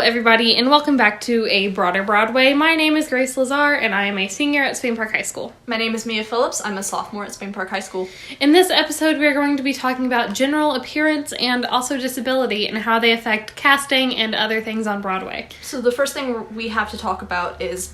everybody, and welcome back to a Broader Broadway. My name is Grace Lazarre, and I am a senior at Spain Park High School. My name is Mia Phillips. I'm a sophomore at Spain Park High School. In this episode, we are going to be talking about general appearance and also disability and how they affect casting and other things on Broadway. So the first thing we have to talk about is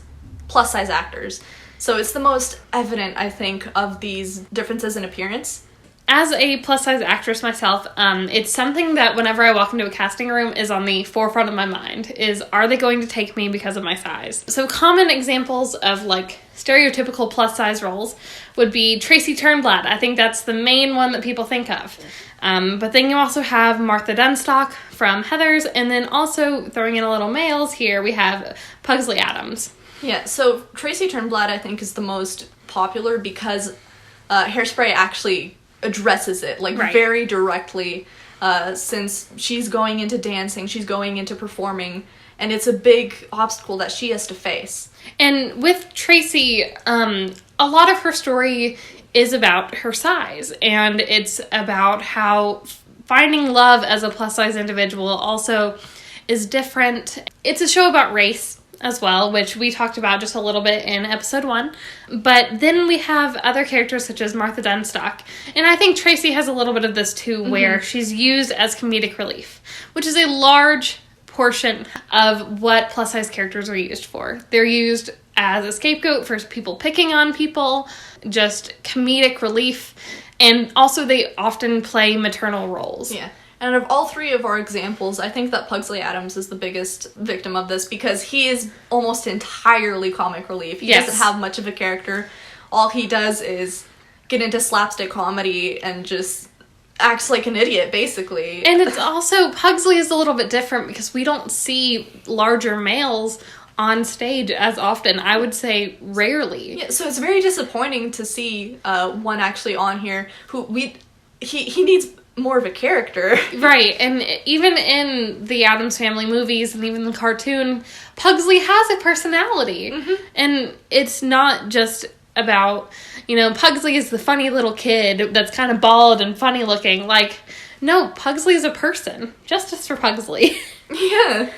plus-size actors. So it's the most evident, I think, of these differences in appearance. As a plus-size actress myself, it's something that whenever I walk into a casting room is on the forefront of my mind, is are they going to take me because of my size? So common examples of, stereotypical plus-size roles would be Tracy Turnblad. I think that's the main one that people think of. But then you also have Martha Dunstock from Heathers, and then also, throwing in a little males here, we have Pugsley Addams. Yeah, so Tracy Turnblad, I think, is the most popular because Hairspray actually addresses it, right. very directly, since she's going into dancing, she's going into performing, and it's a big obstacle that she has to face. And with Tracy, a lot of her story is about her size, and it's about how finding love as a plus-size individual also is different. It's a show about race as well, which we talked about just a little bit in episode 1. But then we have other characters such as Martha Dunstock. And I think Tracy has a little bit of this too, where she's used as comedic relief, which is a large portion of what plus-size characters are used for. They're used as a scapegoat for people picking on people, just comedic relief, and also they often play maternal roles. Yeah. And of all three of our examples, I think that Pugsley Addams is the biggest victim of this because he is almost entirely comic relief. He doesn't have much of a character. All he does is get into slapstick comedy and just acts like an idiot, basically. And it's also, Pugsley is a little bit different because we don't see larger males on stage as often. I would say rarely. Yeah, so it's very disappointing to see one actually on here who he needs more of a character. Right, and even in the Addams Family movies and even the cartoon, Pugsley has a personality. And it's not just about, Pugsley is the funny little kid that's kind of bald and funny looking. No, Pugsley is a person. Justice for Pugsley. Yeah.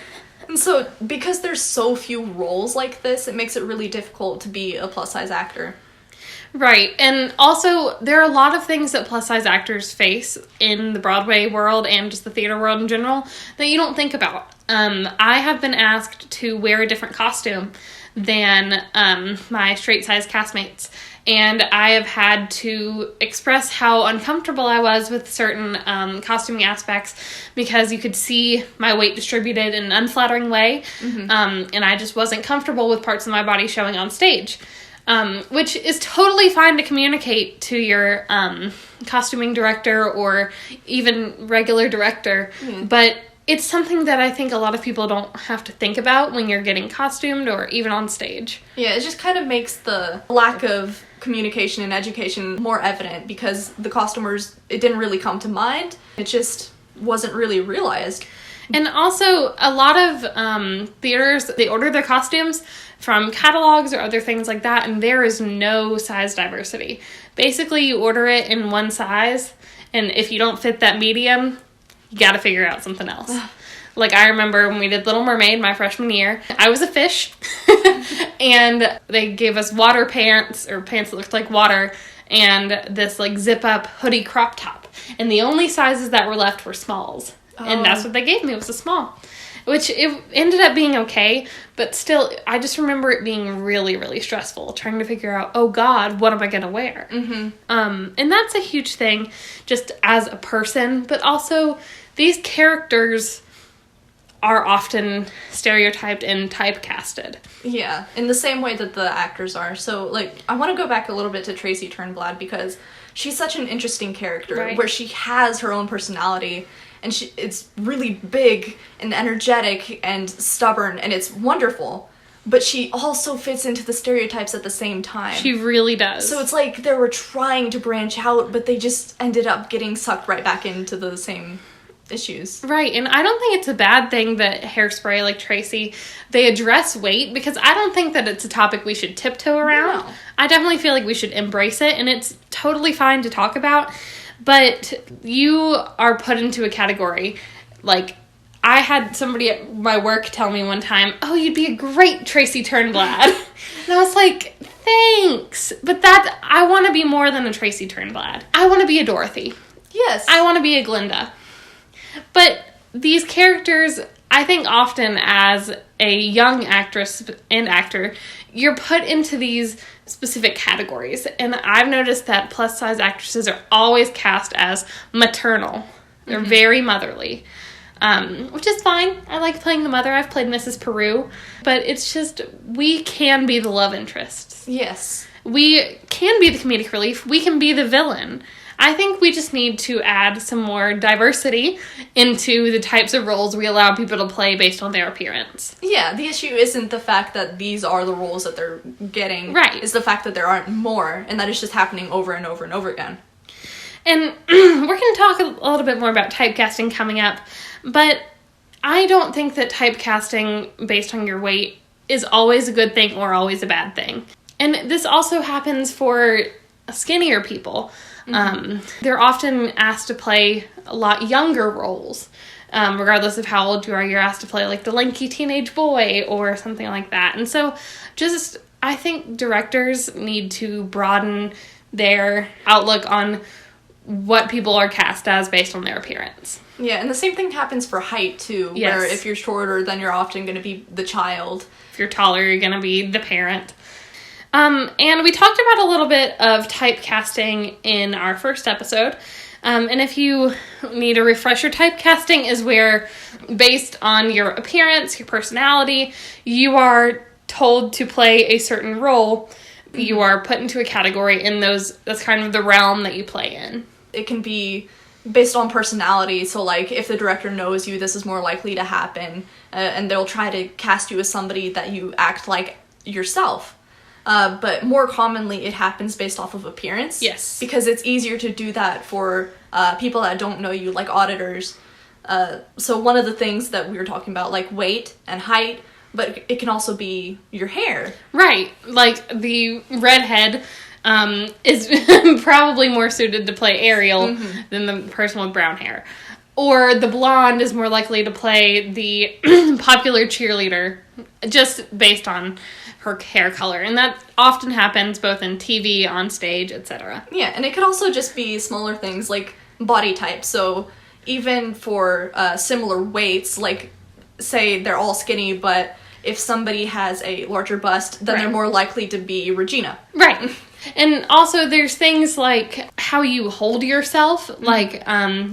And so, because there's so few roles like this, it makes it really difficult to be a plus-size actor. Right, and also, there are a lot of things that plus-size actors face in the Broadway world and just the theater world in general that you don't think about. I have been asked to wear a different costume than my straight-size castmates, and I have had to express how uncomfortable I was with certain costuming aspects because you could see my weight distributed in an unflattering way, and I just wasn't comfortable with parts of my body showing on stage. Which is totally fine to communicate to your costuming director or even regular director, but it's something that I think a lot of people don't have to think about when you're getting costumed or even on stage. Yeah, it just kind of makes the lack of communication and education more evident because the costumers, it didn't really come to mind. It just wasn't really realized. And also, a lot of theaters, they order their costumes from catalogs or other things like that, and there is no size diversity. Basically, you order it in one size, and if you don't fit that medium, you gotta figure out something else. I remember when we did Little Mermaid my freshman year, I was a fish, and they gave us water pants, or pants that looked like water, and this, zip-up hoodie crop top. And the only sizes that were left were smalls. And that's what they gave me, was a small. Which it ended up being okay, but still, I just remember it being really, really stressful, trying to figure out, oh God, what am I going to wear? And that's a huge thing, just as a person, but also, these characters are often stereotyped and typecasted. Yeah, in the same way that the actors are. So, I want to go back a little bit to Tracy Turnblad, because she's such an interesting character, where she has her own personality, and it's really big and energetic and stubborn, and it's wonderful. But she also fits into the stereotypes at the same time. She really does. So it's like they were trying to branch out, but they just ended up getting sucked right back into the same issues. Right, and I don't think it's a bad thing that Hairspray, like Tracy, they address weight, because I don't think that it's a topic we should tiptoe around. No. I definitely feel like we should embrace it, and it's totally fine to talk about, but you are put into a category, I had somebody at my work tell me one time, oh, you'd be a great Tracy Turnblad. And I was like, thanks. But I want to be more than a Tracy Turnblad. I want to be a Dorothy. Yes. I want to be a Glinda. But these characters, I think often as a young actress and actor, you're put into these specific categories. And I've noticed that plus-size actresses are always cast as maternal. They're very motherly. Which is fine. I like playing the mother. I've played Mrs. Peru. But it's just, we can be the love interests. Yes. We can be the comedic relief. We can be the villain. I think we just need to add some more diversity into the types of roles we allow people to play based on their appearance. Yeah, the issue isn't the fact that these are the roles that they're getting. Right. It's the fact that there aren't more, and that it's just happening over and over and over again. And we're going to talk a little bit more about typecasting coming up, but I don't think that typecasting based on your weight is always a good thing or always a bad thing. And this also happens for skinnier people. They're often asked to play a lot younger roles. Regardless of how old you are, you're asked to play like the lanky teenage boy or something like that. And so I think directors need to broaden their outlook on what people are cast as based on their appearance. Yeah, and the same thing happens for height, too. Yes. Where if you're shorter, then you're often going to be the child. If you're taller, you're going to be the parent. And we talked about a little bit of typecasting in our first episode. And if you need a refresher, typecasting is where, based on your appearance, your personality, you are told to play a certain role. You are put into a category, and that's kind of the realm that you play in. It can be based on personality, so like if the director knows you, this is more likely to happen, and they'll try to cast you as somebody that you act like yourself. But more commonly, it happens based off of appearance. Yes. Because it's easier to do that for people that don't know you, like auditors. So one of the things that we were talking about, like weight and height, but it can also be your hair. Right. Like the redhead is probably more suited to play Ariel than the person with brown hair. Or the blonde is more likely to play the popular cheerleader, just based on her hair color. And that often happens both in TV, on stage, etc. Yeah, and it could also just be smaller things like body type. So even for similar weights, like say they're all skinny, but if somebody has a larger bust, then they're more likely to be Regina. Right. And also there's things like how you hold yourself. Like,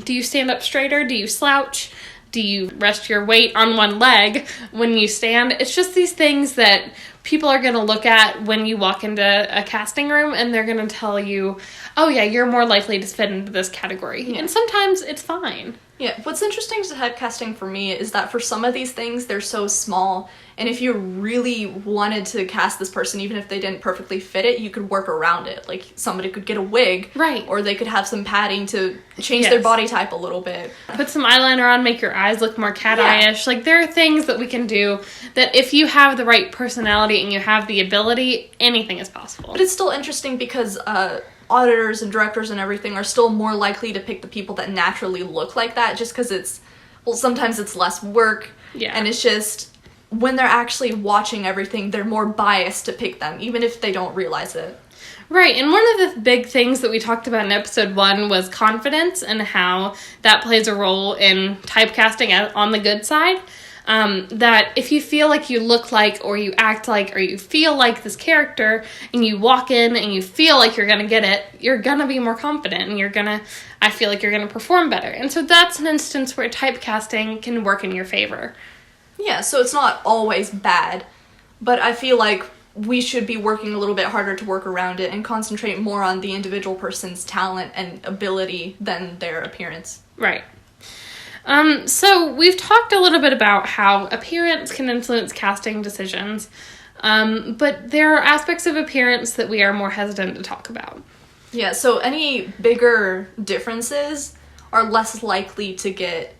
do you stand up straighter? Do you slouch? Do you rest your weight on one leg when you stand? It's just these things that people are going to look at when you walk into a casting room, and they're going to tell you, oh yeah, you're more likely to fit into this category. Yeah. And sometimes it's fine. Yeah, what's interesting to typecasting for me is that for some of these things, they're so small, and if you really wanted to cast this person, even if they didn't perfectly fit it, you could work around it. Like, somebody could get a wig. Right. Or they could have some padding to change their body type a little bit. Put some eyeliner on, make your eyes look more cat-eye-ish. Like, there are things that we can do that if you have the right personality and you have the ability, anything is possible. But it's still interesting because auditors and directors and everything are still more likely to pick the people that naturally look like that, just because sometimes it's less work. Yeah. And it's just, when they're actually watching everything, they're more biased to pick them, even if they don't realize it. Right, and one of the big things that we talked about in episode 1 was confidence and how that plays a role in typecasting on the good side. That if you feel like you look like, or you act like, or you feel like this character, and you walk in and you feel like you're gonna get it, you're gonna be more confident, and I feel like you're gonna perform better. And so that's an instance where typecasting can work in your favor. Yeah, so it's not always bad, but I feel like we should be working a little bit harder to work around it and concentrate more on the individual person's talent and ability than their appearance. Right. So we've talked a little bit about how appearance can influence casting decisions, but there are aspects of appearance that we are more hesitant to talk about. Yeah, so any bigger differences are less likely to get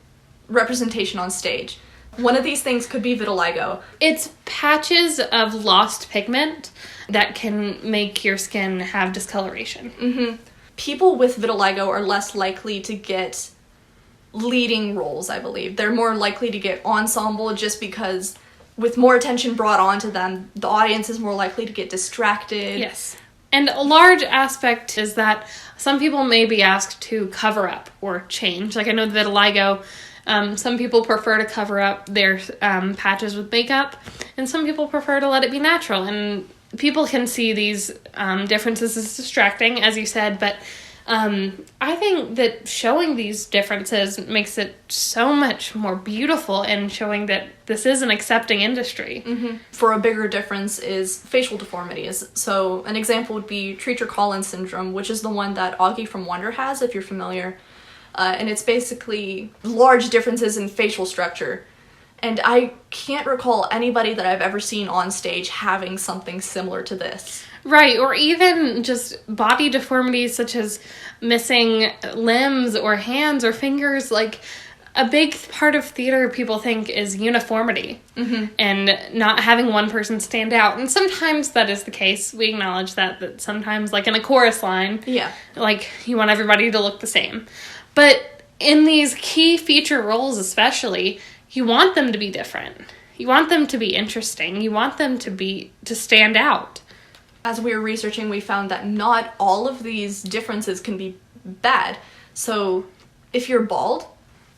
representation on stage. One of these things could be vitiligo. It's patches of lost pigment that can make your skin have discoloration. Mm-hmm. People with vitiligo are less likely to get leading roles, I believe. They're more likely to get ensemble just because with more attention brought onto them, the audience is more likely to get distracted. Yes. And a large aspect is that some people may be asked to cover up or change. Like I know that vitiligo, some people prefer to cover up their patches with makeup, and some people prefer to let it be natural. And people can see these differences as distracting, as you said, but I think that showing these differences makes it so much more beautiful and showing that this is an accepting industry. Mm-hmm. For a bigger difference is facial deformities. So an example would be Treacher-Collins syndrome, which is the one that Augie from Wonder has, if you're familiar. And it's basically large differences in facial structure. And I can't recall anybody that I've ever seen on stage having something similar to this. Right, or even just body deformities such as missing limbs or hands or fingers. Like, a big part of theater people think is uniformity, and not having one person stand out. And sometimes that is the case. We acknowledge that sometimes, like in a chorus line, like, you want everybody to look the same. But in these key feature roles especially, you want them to be different. You want them to be interesting. You want them to stand out. As we were researching, we found that not all of these differences can be bad. So if you're bald,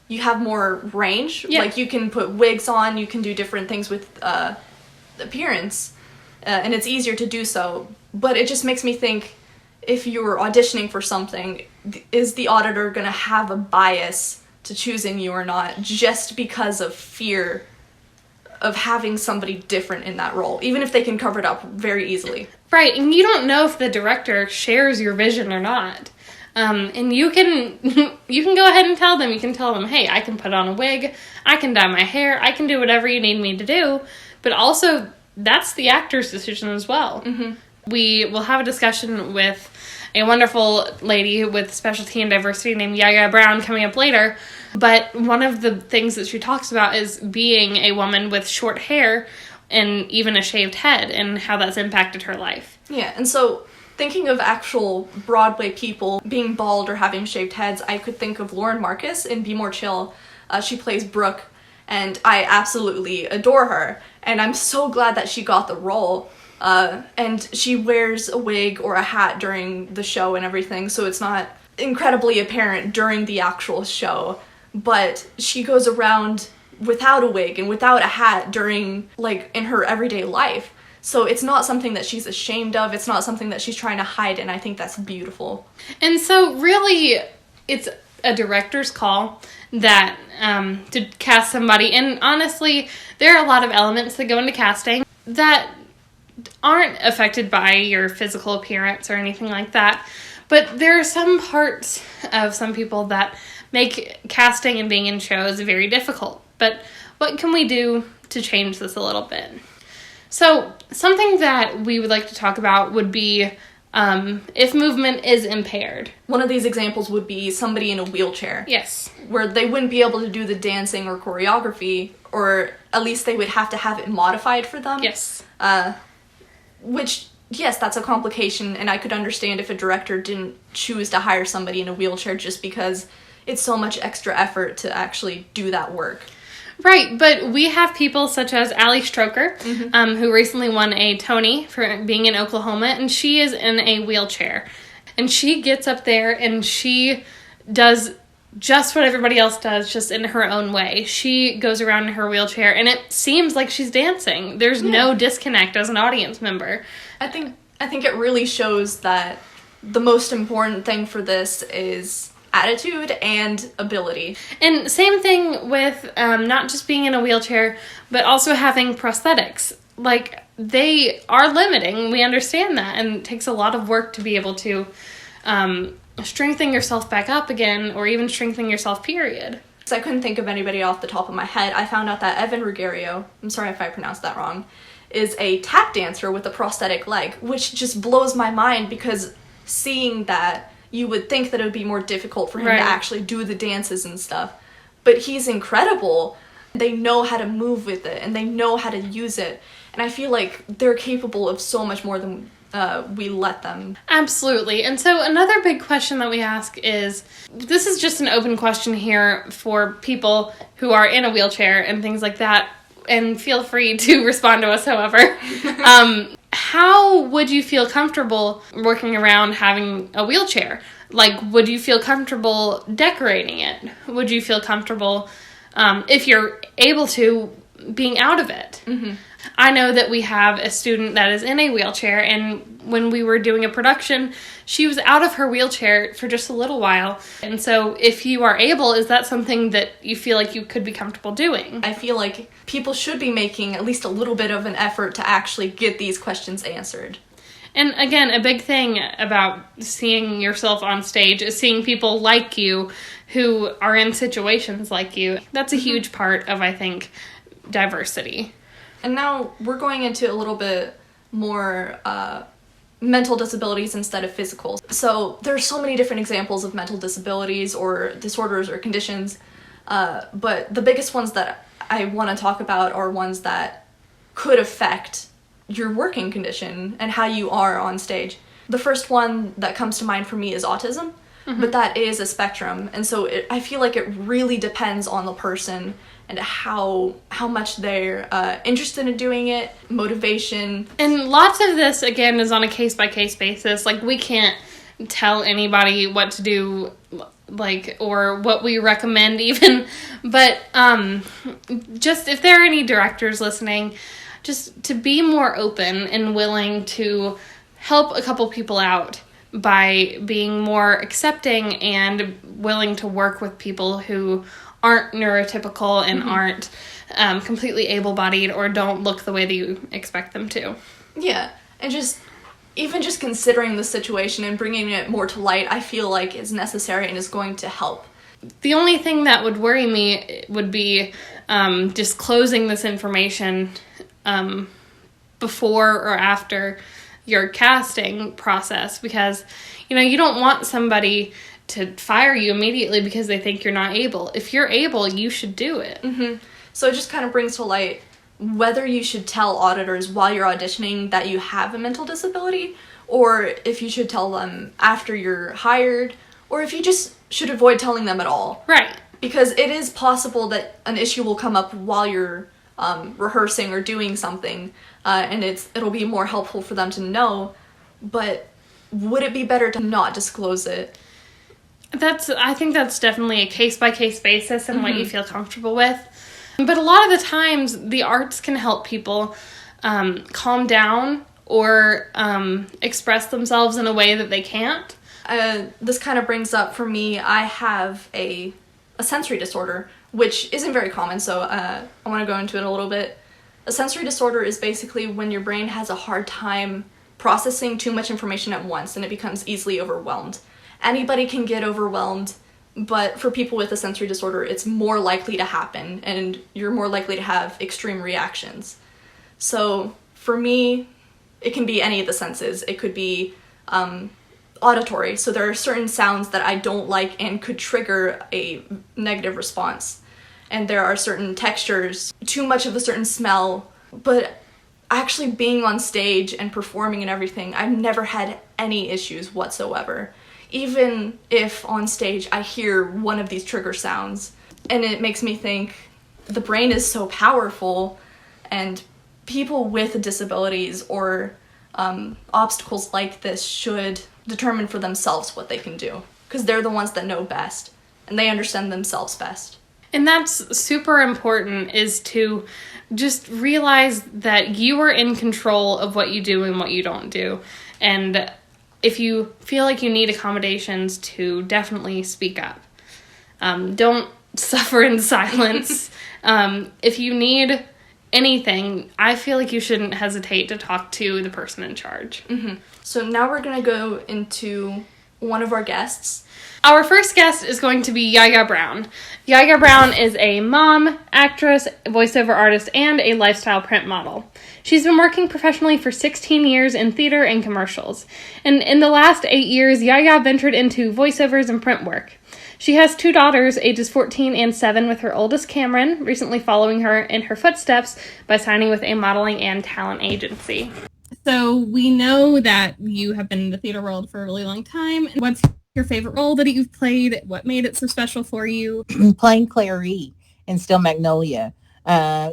you have more range. Yeah. Like, you can put wigs on, you can do different things with appearance, and it's easier to do so. But it just makes me think, if you're auditioning for something, is the auditor going to have a bias to choosing you or not, just because of fear of having somebody different in that role, even if they can cover it up very easily? Right, and you don't know if the director shares your vision or not. And you can go ahead and tell them. You can tell them, hey, I can put on a wig, I can dye my hair, I can do whatever you need me to do. But also, that's the actor's decision as well. Mm-hmm. We will have a discussion with a wonderful lady with specialty and diversity named YaYa Browne coming up later. But one of the things that she talks about is being a woman with short hair and even a shaved head, and how that's impacted her life. Yeah, and so thinking of actual Broadway people being bald or having shaved heads, I could think of Lauren Marcus in Be More Chill. She plays Brooke, and I absolutely adore her. And I'm so glad that she got the role. And she wears a wig or a hat during the show and everything, so it's not incredibly apparent during the actual show. But she goes around without a wig and without a hat during, like, in her everyday life. So it's not something that she's ashamed of. It's not something that she's trying to hide, and I think that's beautiful. And so really, it's a director's call that to cast somebody. And honestly, there are a lot of elements that go into casting that aren't affected by your physical appearance or anything like that. But there are some parts of some people that make casting and being in shows very difficult. But what can we do to change this a little bit? So something that we would like to talk about would be if movement is impaired. One of these examples would be somebody in a wheelchair. Yes. Where they wouldn't be able to do the dancing or choreography, or at least they would have to have it modified for them. Yes. Which, yes, that's a complication, and I could understand if a director didn't choose to hire somebody in a wheelchair just because it's so much extra effort to actually do that work. Right, but we have people such as Ali Stroker, who recently won a Tony for being in Oklahoma, and she is in a wheelchair. And she gets up there and she does just what everybody else does, just in her own way. She goes around in her wheelchair, and it seems like she's dancing. There's no disconnect as an audience member. I think it really shows that the most important thing for this is attitude and ability. And same thing with not just being in a wheelchair, but also having prosthetics. Like, they are limiting. We understand that, and it takes a lot of work to be able to strengthen yourself back up again, or even strengthen yourself, period. So I couldn't think of anybody off the top of my head. I found out that Evan Ruggiero, I'm sorry if I pronounced that wrong, is a tap dancer with a prosthetic leg, which just blows my mind, because seeing that, you would think that it would be more difficult for him to actually do the dances and stuff. But he's incredible. They know how to move with it, and they know how to use it. And I feel like they're capable of so much more than we let them. Absolutely. And so another big question that we ask is, this is just an open question here for people who are in a wheelchair and things like that, and feel free to respond to us however. How would you feel comfortable working around having a wheelchair? Like, would you feel comfortable decorating it? Would you feel comfortable, if you're able to, being out of it? Mm-hmm. I know that we have a student that is in a wheelchair, and when we were doing a production, she was out of her wheelchair for just a little while. And so if you are able, is that something that you feel like you could be comfortable doing? I feel like people should be making at least a little bit of an effort to actually get these questions answered. And again, a big thing about seeing yourself on stage is seeing people like you who are in situations like you. That's a huge part of, I think, diversity. And now we're going into a little bit more mental disabilities instead of physical. So there are so many different examples of mental disabilities or disorders or conditions, but the biggest ones that I want to talk about are ones that could affect your working condition and how you are on stage. The first one that comes to mind for me is autism, but that is a spectrum, and so I feel like it really depends on the person and how much they're interested in doing it, motivation. And lots of this, again, is on a case-by-case basis. Like, we can't tell anybody what to do, like, or what we recommend even. But just if there are any directors listening, just to be more open and willing to help a couple people out by being more accepting and willing to work with people who aren't neurotypical and aren't completely able-bodied or don't look the way that you expect them to. Yeah, and just considering the situation and bringing it more to light, I feel like is necessary and is going to help. The only thing that would worry me would be disclosing this information before or after your casting process, because, you know, you don't want somebody to fire you immediately because they think you're not able. If you're able, you should do it. So it just kind of brings to light whether you should tell auditors while you're auditioning that you have a mental disability, or if you should tell them after you're hired, or if you just should avoid telling them at all. Right. Because it is possible that an issue will come up while you're rehearsing or doing something, and it'll be more helpful for them to know, but would it be better to not disclose it? I think that's definitely a case-by-case basis and what you feel comfortable with. But a lot of the times, the arts can help people calm down or express themselves in a way that they can't. This kind of brings up, for me, I have a sensory disorder, which isn't very common, so I want to go into it a little bit. A sensory disorder is basically when your brain has a hard time processing too much information at once and it becomes easily overwhelmed. Anybody can get overwhelmed, but for people with a sensory disorder, it's more likely to happen, and you're more likely to have extreme reactions. So for me, it can be any of the senses. It could be auditory, so there are certain sounds that I don't like and could trigger a negative response. And there are certain textures, too much of a certain smell, but actually being on stage and performing and everything, I've never had any issues whatsoever. Even if on stage I hear one of these trigger sounds, and it makes me think the brain is so powerful, and people with disabilities or obstacles like this should determine for themselves what they can do, because they're the ones that know best, and they understand themselves best. And that's super important, is to just realize that you are in control of what you do and what you don't do. And if you feel like you need accommodations, to definitely speak up. Don't suffer in silence. If you need anything, I feel like you shouldn't hesitate to talk to the person in charge. So now we're going to go into one of our guests. Our first guest is going to be YaYa Browne. YaYa Browne is a mom, actress, voiceover artist, and a lifestyle print model. She's been working professionally for 16 years in theater and commercials. And in the last 8 years, YaYa ventured into voiceovers and print work. She has 2 daughters, ages 14 and 7, with her oldest, Cameron, recently following her in her footsteps by signing with a modeling and talent agency. So we know that you have been in the theater world for a really long time. What's your favorite role that you've played? What made it so special for you? Playing Clary in Still Magnolia.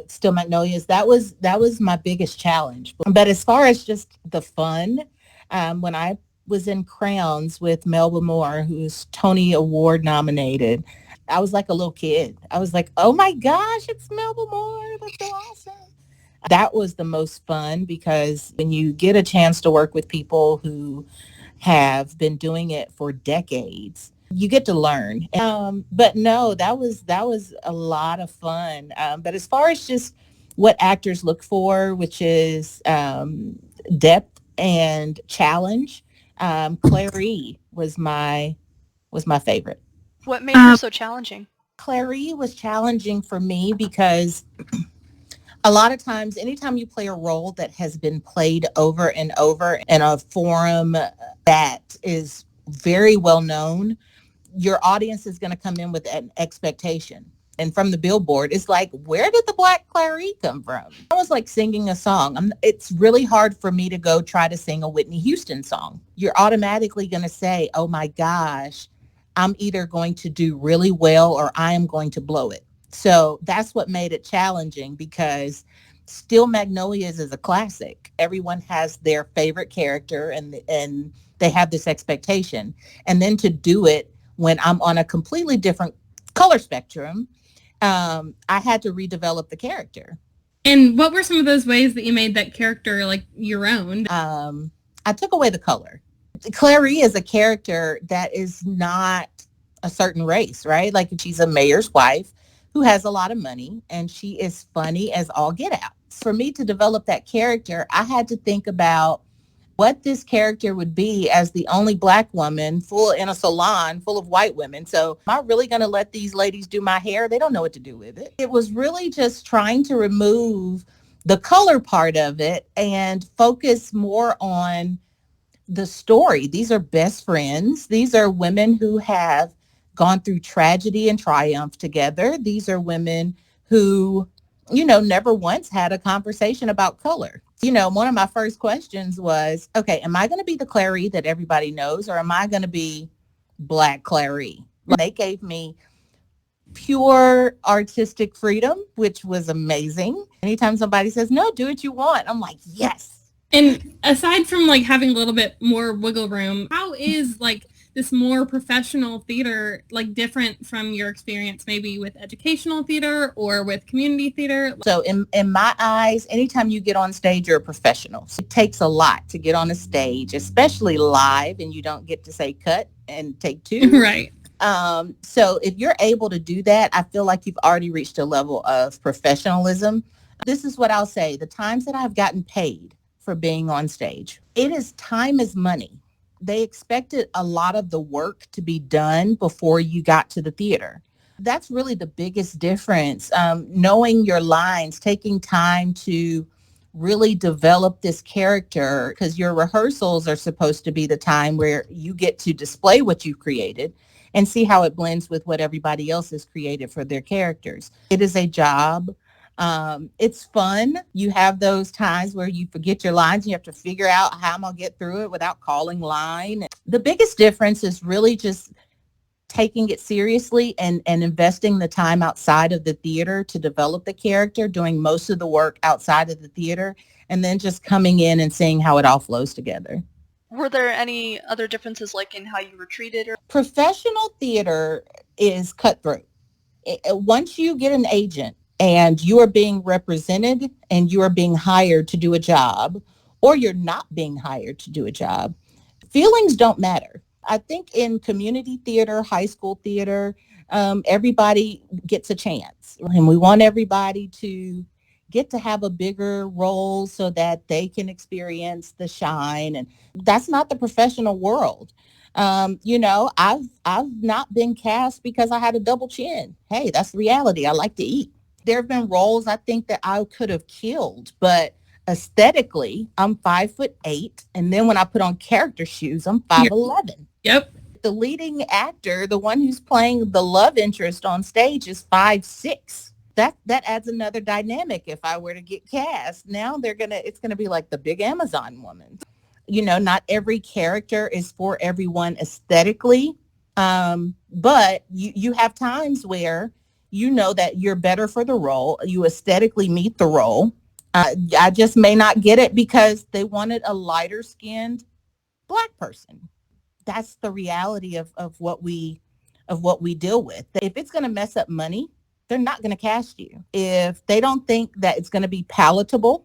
Still Magnolias, that was my biggest challenge. But as far as just the fun, when I was in Crowns with Melba Moore, who's Tony Award nominated, I was like a little kid. I was like, oh my gosh, it's Melba Moore. That's so awesome. That was the most fun because when you get a chance to work with people who have been doing it for decades, you get to learn. But no, that was a lot of fun. But as far as just what actors look for, which is depth and challenge, Clary was my favorite. What made her so challenging? Clary was challenging for me because a lot of times, anytime you play a role that has been played over and over in a forum that is very well known, your audience is going to come in with an expectation. And from the billboard, it's like, where did the Black Clary come from? I was like singing a song. It's really hard for me to go try to sing a Whitney Houston song. You're automatically going to say, oh my gosh, I'm either going to do really well or I am going to blow it. So that's what made it challenging because Still Magnolias is a classic. Everyone has their favorite character and they have this expectation. And then to do it when I'm on a completely different color spectrum, I had to redevelop the character. And what were some of those ways that you made that character like your own? I took away the color. Clary is a character that is not a certain race, right? Like she's a mayor's wife who has a lot of money and she is funny as all get out. For me to develop that character, I had to think about what this character would be as the only Black woman full in a salon full of white women. So am I really going to let these ladies do my hair? They don't know what to do with it. It was really just trying to remove the color part of it and focus more on the story. These are best friends. These are women who have gone through tragedy and triumph together. These are women who, never once had a conversation about color. One of my first questions was, okay, am I going to be the Clary that everybody knows or am I going to be Black Clary? They gave me pure artistic freedom, which was amazing. Anytime somebody says, no, do what you want, I'm like, yes. And aside from like having a little bit more wiggle room, how is like this more professional theater like different from your experience maybe with educational theater or with community theater? So in my eyes, anytime you get on stage, you're a professional. So it takes a lot to get on a stage, especially live, and you don't get to say cut and take two. Right. So if you're able to do that, I feel like you've already reached a level of professionalism. This is what I'll say. The times that I've gotten paid for being on stage, time is money. They expected a lot of the work to be done before you got to the theater. That's really the biggest difference. Knowing your lines, taking time to really develop this character, because your rehearsals are supposed to be the time where you get to display what you've created and see how it blends with what everybody else has created for their characters. It is a job. It's fun. You have those times where you forget your lines and you have to figure out how I'm going to get through it without calling line. The biggest difference is really just taking it seriously and investing the time outside of the theater to develop the character, doing most of the work outside of the theater, and then just coming in and seeing how it all flows together. Were there any other differences like in how you were treated? Professional theater is cutthroat. Once you get an agent, and you are being represented and you are being hired to do a job, or you're not being hired to do a job, feelings don't matter. I think in community theater, high school theater, everybody gets a chance. And we want everybody to get to have a bigger role so that they can experience the shine. And that's not the professional world. I've not been cast because I had a double chin. Hey, that's the reality. I like to eat. There have been roles I think that I could have killed, but aesthetically, I'm 5'8", and then when I put on character shoes, I'm 5'11". Yep. The leading actor, the one who's playing the love interest on stage, is 5'6". That adds another dynamic. If I were to get cast, now it's gonna be like the big Amazon woman. Not every character is for everyone aesthetically. But you have times where that you're better for the role. You aesthetically meet the role. I just may not get it because they wanted a lighter skinned Black person. That's the reality of what we deal with. If it's going to mess up money, they're not going to cast you. If they don't think that it's going to be palatable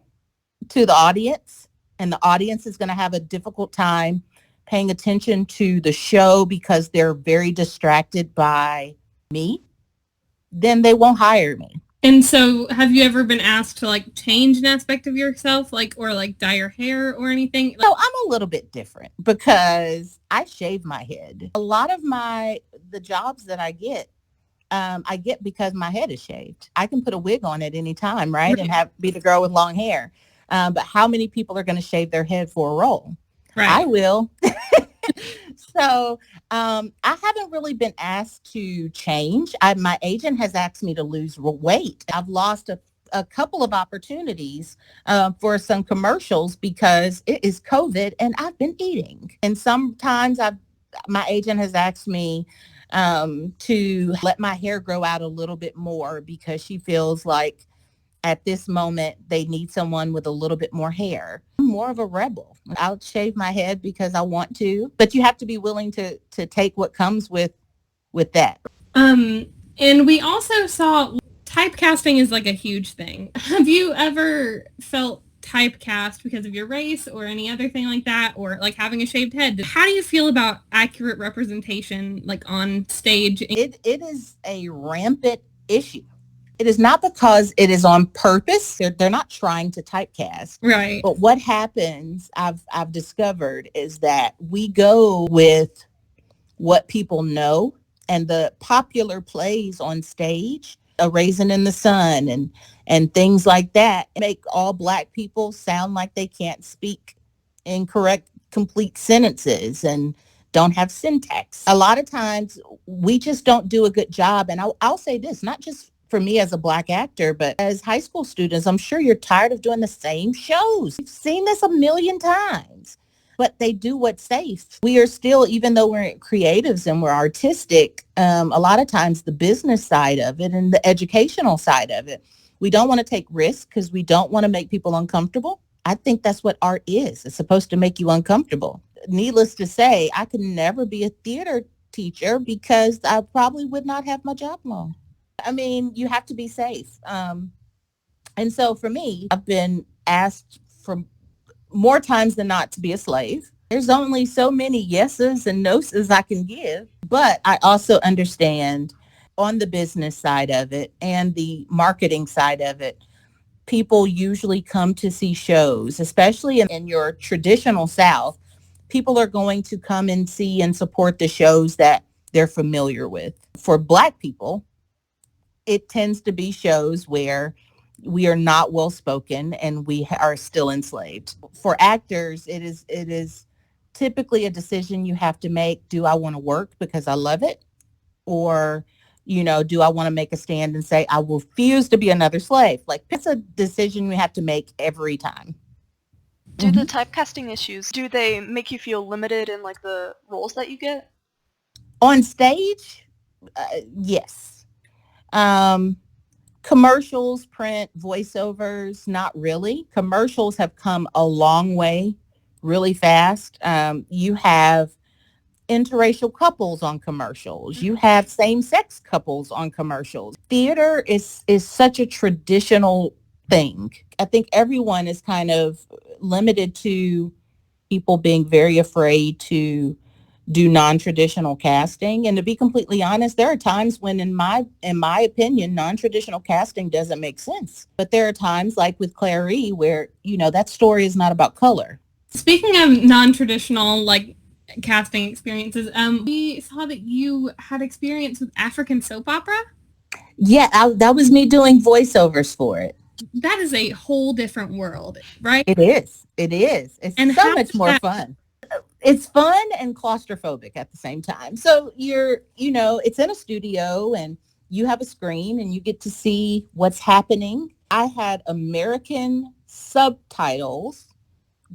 to the audience, and the audience is going to have a difficult time paying attention to the show because they're very distracted by me, then they won't hire me. And so have you ever been asked to like change an aspect of yourself, or like dye your hair or anything? So I'm a little bit different because I shave my head. A lot of the jobs that I get because my head is shaved. I can put a wig on at any time, right? And be the girl with long hair. But how many people are going to shave their head for a role? Right. I will. So I haven't really been asked to change. My agent has asked me to lose weight. I've lost a couple of opportunities for some commercials because it is COVID and I've been eating. And sometimes my agent has asked me to let my hair grow out a little bit more because she feels like at this moment they need someone with a little bit more hair. I'm more of a rebel. I'll shave my head because I want to, but you have to be willing to take what comes with that. And we also saw typecasting is like a huge thing. Have you ever felt typecast because of your race or any other thing like that, or like having a shaved head? How do you feel about accurate representation like on stage? It is a rampant issue. It is not because it is on purpose. They're not trying to typecast. Right. But what happens, I've discovered, is that we go with what people know, and the popular plays on stage, A Raisin in the Sun and things like that, make all Black people sound like they can't speak in correct, complete sentences and don't have syntax. A lot of times we just don't do a good job. And I'll say this, not just for me as a Black actor, but as high school students, I'm sure you're tired of doing the same shows. You've seen this a million times, but they do what's safe. We are still, even though we're creatives and we're artistic, a lot of times the business side of it and the educational side of it, we don't want to take risks because we don't want to make people uncomfortable. I think that's what art is. It's supposed to make you uncomfortable. Needless to say, I could never be a theater teacher because I probably would not have my job long. I mean, you have to be safe. And so for me, I've been asked for more times than not to be a slave. There's only so many yeses and noses I can give. But I also understand on the business side of it and the marketing side of it, people usually come to see shows, especially in your traditional South. People are going to come and see and support the shows that they're familiar with. For Black people, it tends to be shows where we are not well spoken and we are still enslaved. For actors, it is typically a decision you have to make. Do I want to work because I love it? Or, do I want to make a stand and say, I refuse to be another slave? Like, it's a decision we have to make every time. Do the typecasting issues, do they make you feel limited in like the roles that you get? On stage, yes. Commercials, print, voiceovers, not really. Commercials have come a long way really fast. You have interracial couples on commercials. You have same-sex couples on commercials. Theater is such a traditional thing. I think everyone is kind of limited to people being very afraid to do non-traditional casting. And to be completely honest, there are times when, in my opinion, non-traditional casting doesn't make sense. But there are times, like with Clary, where, that story is not about color. Speaking of non-traditional, like, casting experiences, we saw that you had experience with African soap opera. Yeah, that was me doing voiceovers for it. That is a whole different world, right? It is. It's so much more fun. It's fun and claustrophobic at the same time. So it's in a studio and You have a screen and you get to see what's happening. I had American subtitles,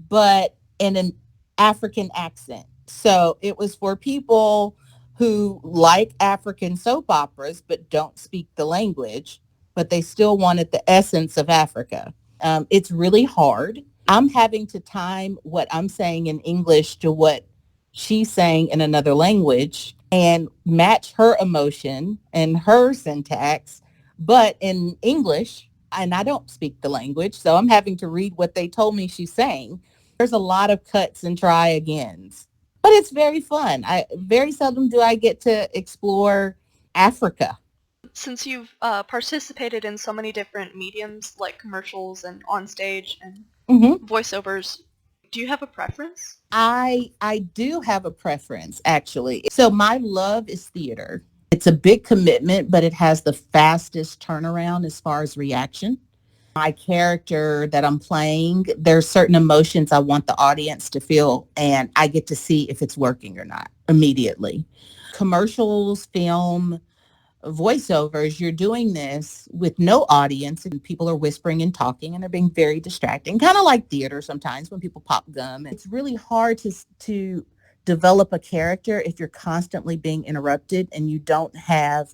but in an African accent. So it was for people who like African soap operas but don't speak the language, but they still wanted the essence of Africa. It's really hard. I'm having to time what I'm saying in English to what she's saying in another language and match her emotion and her syntax, but in English. And I don't speak the language, so I'm having to read what they told me she's saying. There's a lot of cuts and try agains, but it's very fun. I very seldom do I get to explore Africa. Since you've participated in so many different mediums like commercials and on stage and voiceovers, do you have a preference? I do have a preference, actually. So my love is theater. It's a big commitment, but it has the fastest turnaround as far as reaction. My character that I'm playing, there's certain emotions I want the audience to feel, and I get to see if it's working or not immediately. Commercials, film, voiceovers, you're doing this with no audience and people are whispering and talking and they're being very distracting, kind of like theater sometimes when people pop gum. It's really hard to develop a character if you're constantly being interrupted and you don't have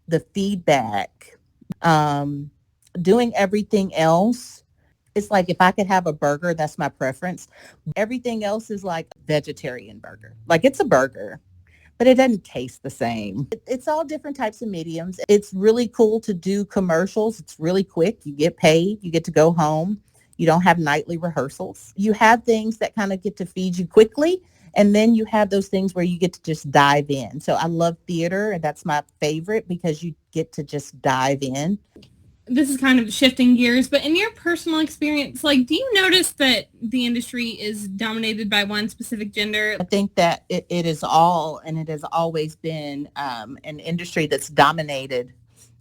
the feedback. Doing everything else, it's like if I could have a burger, that's my preference. Everything else is like a vegetarian burger. Like it's a burger, but it doesn't taste the same. It's all different types of mediums. It's really cool to do commercials. It's really quick. You get paid. You get to go home. You don't have nightly rehearsals. You have things that kind of get to feed you quickly. And then you have those things where you get to just dive in. So I love theater, and that's my favorite because you get to just dive in. This is kind of shifting gears, but in your personal experience, like, do you notice that the industry is dominated by one specific gender? I think that it is all, and it has always been an industry that's dominated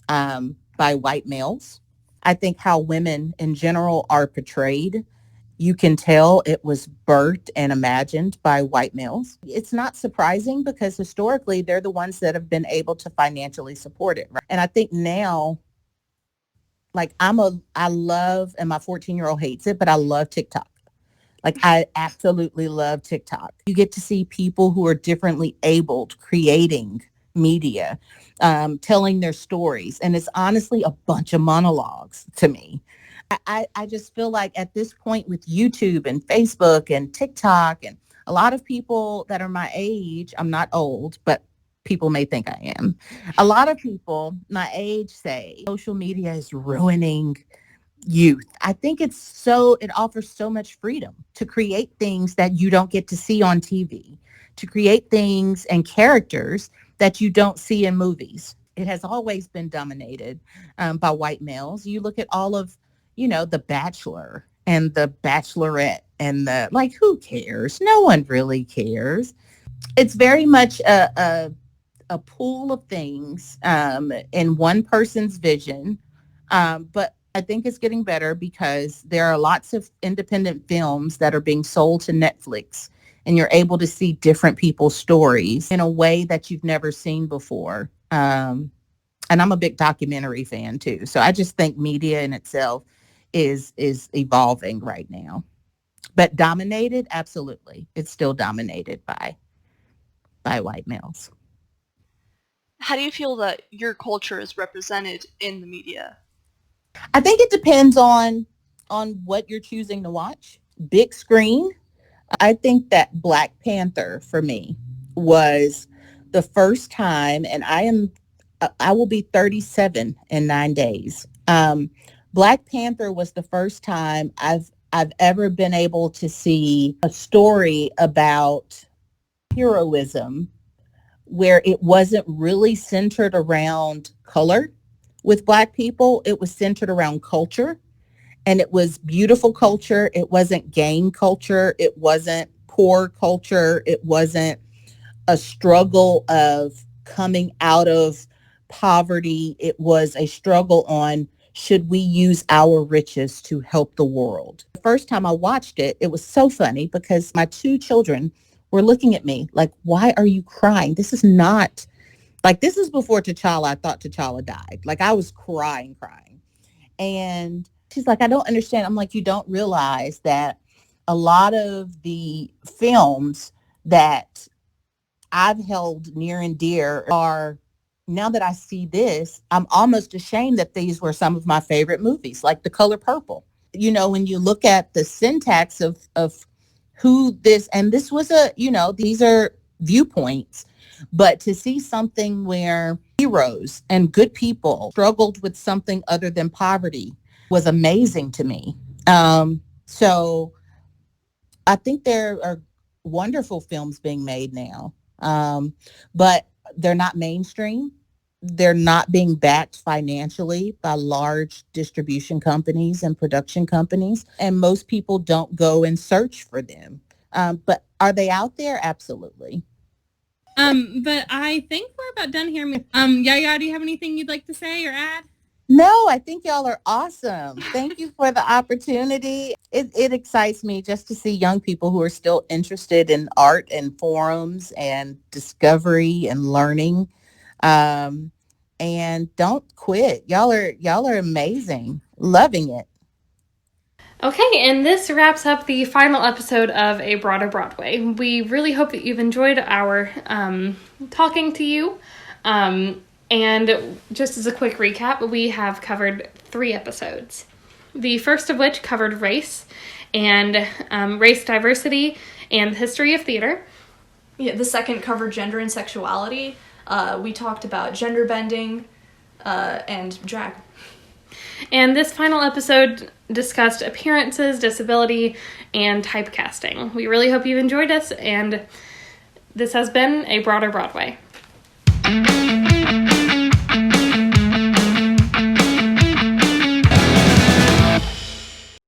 by white males. I think how women in general are portrayed, you can tell it was birthed and imagined by white males. It's not surprising because historically they're the ones that have been able to financially support it. Right? And I think now, like I love, and my 14-year-old hates it, but I love TikTok. Like I absolutely love TikTok. You get to see people who are differently abled creating media, telling their stories. And it's honestly a bunch of monologues to me. I just feel like at this point with YouTube and Facebook and TikTok and a lot of people that are my age, I'm not old, but people may think I am. A lot of people my age say social media is ruining youth. I think it offers so much freedom to create things that you don't get to see on TV, to create things and characters that you don't see in movies. It has always been dominated by white males. You look at all of, The Bachelor and The Bachelorette and who cares? No one really cares. It's very much a pool of things in one person's vision, but I think it's getting better because there are lots of independent films that are being sold to Netflix, and you're able to see different people's stories in a way that you've never seen before. And I'm a big documentary fan too. So I just think media in itself is evolving right now. But dominated, absolutely. It's still dominated by white males. How do you feel that your culture is represented in the media? I think it depends on what you're choosing to watch. Big screen. I think that Black Panther for me was the first time, and I will be 37 in 9 days. Black Panther was the first time I've ever been able to see a story about heroism where it wasn't really centered around color with Black people. It was centered around culture, and it was beautiful culture. It wasn't gang culture. It wasn't poor culture. It wasn't a struggle of coming out of poverty. It was a struggle on, should we use our riches to help the world? The first time I watched it, it was so funny because my 2 children were looking at me like, why are you crying? This is not Like, this is before T'Challa. I thought T'Challa died. Like, I was crying. And she's like, I don't understand. I'm like, you don't realize that a lot of the films that I've held near and dear are, now that I see this, I'm almost ashamed that these were some of my favorite movies, like The Color Purple. You know, when you look at the syntax of who this, and this was these are viewpoints, but to see something where heroes and good people struggled with something other than poverty was amazing to me. So I think there are wonderful films being made now, but they're not mainstream. They're not being backed financially by large distribution companies and production companies. And most people don't go and search for them. But are they out there? Absolutely. But I think we're about done here. YaYa, do you have anything you'd like to say or add? No, I think y'all are awesome. Thank you for the opportunity. It excites me just to see young people who are still interested in art and forums and discovery and learning. And don't quit. Y'all are amazing. Loving it. Okay, and this wraps up the final episode of A Broader Broadway. We really hope that you've enjoyed our talking to you. And just as a quick recap, we have covered 3 episodes. The first of which covered race and race diversity and the history of theater. Yeah, the second covered gender and sexuality. We talked about gender bending and drag. And this final episode discussed appearances, disability, and typecasting. We really hope you've enjoyed us, and this has been A Broader Broadway.